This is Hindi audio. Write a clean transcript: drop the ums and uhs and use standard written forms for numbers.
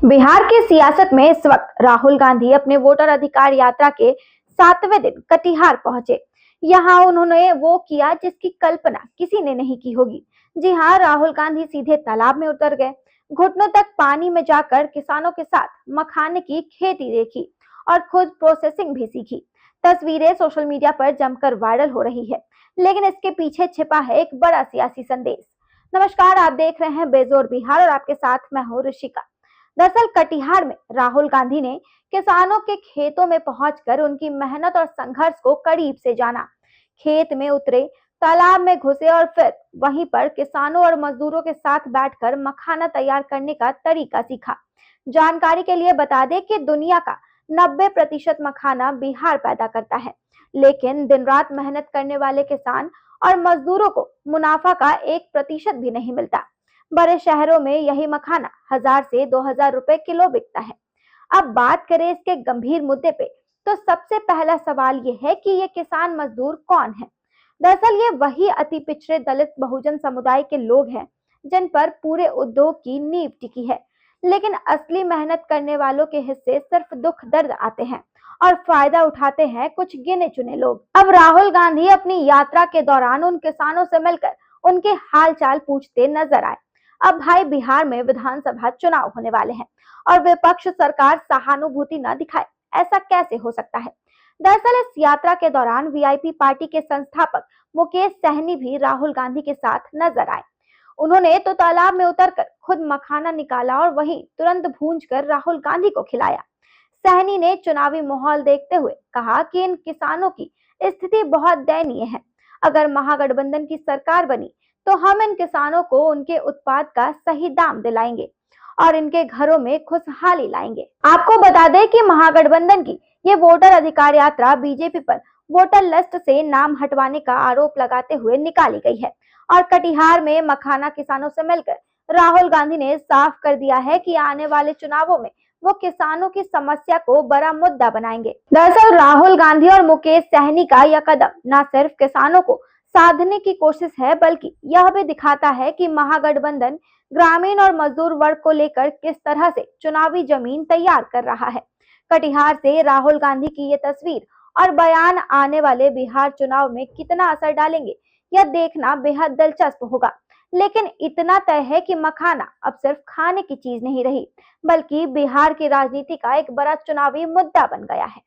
बिहार की सियासत में इस वक्त राहुल गांधी अपने वोटर अधिकार यात्रा के 7वें दिन कटिहार पहुंचे। यहां उन्होंने वो किया जिसकी कल्पना किसी ने नहीं की होगी। जी हां, राहुल गांधी सीधे तालाब में उतर गए, घुटनों तक पानी में जाकर किसानों के साथ मखाने की खेती देखी और खुद प्रोसेसिंग भी सीखी। तस्वीरें सोशल मीडिया पर जमकर वायरल हो रही है, लेकिन इसके पीछे छिपा है एक बड़ा सियासी संदेश। नमस्कार, आप देख रहे हैं बेजोर बिहार और आपके साथ मैं हूं ऋषिका। दरअसल कटिहार में राहुल गांधी ने किसानों के खेतों में पहुंचकर उनकी मेहनत और संघर्ष को करीब से जाना। खेत में उतरे, तालाब में घुसे और फिर वहीं पर किसानों और मजदूरों के साथ बैठकर मखाना तैयार करने का तरीका सीखा। जानकारी के लिए बता दें कि दुनिया का 90% मखाना बिहार पैदा करता है, लेकिन दिन रात मेहनत करने वाले किसान और मजदूरों को मुनाफा का 1% भी नहीं मिलता। बड़े शहरों में यही मखाना 1000 से 2000 रुपए किलो बिकता है। अब बात करें इसके गंभीर मुद्दे पे, तो सबसे पहला सवाल ये है कि ये किसान मजदूर कौन है। दरअसल ये वही अति पिछड़े दलित बहुजन समुदाय के लोग हैं जिन पर पूरे उद्योग की नींव टिकी है। लेकिन असली मेहनत करने वालों के हिस्से सिर्फ दुख दर्द आते हैं और फायदा उठाते हैं कुछ गिने चुने लोग। अब राहुल गांधी अपनी यात्रा के दौरान उन किसानों से मिलकर उनके हाल चाल पूछते नजर आए। अब भाई, बिहार में विधानसभा चुनाव होने वाले हैं और विपक्ष सरकार सहानुभूति न दिखाए, ऐसा कैसे हो सकता है। दरअसल इस यात्रा के दौरान वीआईपी पार्टी के संस्थापक मुकेश सहनी भी राहुल गांधी के साथ नजर आए। उन्होंने तो तालाब में उतरकर खुद मखाना निकाला और वहीं तुरंत भूंजकर राहुल गांधी को खिलाया। सहनी ने चुनावी माहौल देखते हुए कहा कि इन किसानों की स्थिति बहुत दयनीय है। अगर महागठबंधन की सरकार बनी तो हम इन किसानों को उनके उत्पाद का सही दाम दिलाएंगे और इनके घरों में खुशहाली लाएंगे। आपको बता दें कि महागठबंधन की ये वोटर अधिकार यात्रा बीजेपी पर वोटर लिस्ट से नाम हटवाने का आरोप लगाते हुए निकाली गई है और कटिहार में मखाना किसानों से मिलकर राहुल गांधी ने साफ कर दिया है कि आने वाले चुनावों में वो किसानों की समस्या को बड़ा मुद्दा बनाएंगे। दरअसल राहुल गांधी और मुकेश सहनी का यह कदम न सिर्फ किसानों को साधने की कोशिश है, बल्कि यह भी दिखाता है कि महागठबंधन ग्रामीण और मजदूर वर्ग को लेकर किस तरह से चुनावी जमीन तैयार कर रहा है। कटिहार से राहुल गांधी की ये तस्वीर और बयान आने वाले बिहार चुनाव में कितना असर डालेंगे, यह देखना बेहद दिलचस्प होगा। लेकिन इतना तय है कि मखाना अब सिर्फ खाने की चीज नहीं रही, बल्कि बिहार की राजनीति का एक बड़ा चुनावी मुद्दा बन गया है।